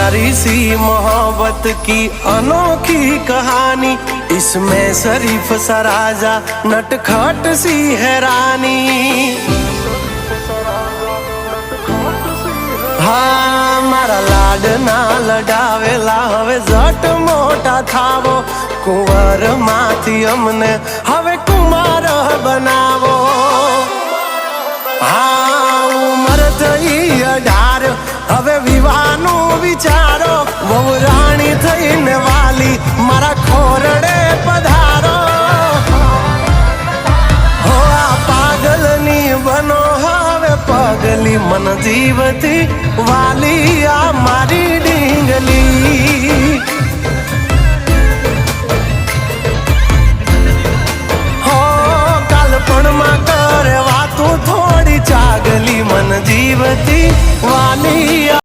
प्यारी सी मोहब्बत की अनोखी कहानी, इसमें शरीफ सा राजा नटखट सी है रानी। हाँ मारा लाडना लडावेला हवे जट मोटा थावो, कुंवर माथी अमने हवे कुमार बनावो। हाँ उमर थई 18 हवे विवाहनु विचारो, वहू राणी थईने वाली मारा खोरडे पधारो। हो आ पागलनी बनो हवे पगली, मन जीवती वाली आ मारी ढींगली। हो कालपण में करे वातू थोड़ी चागली, मन जीवती वाली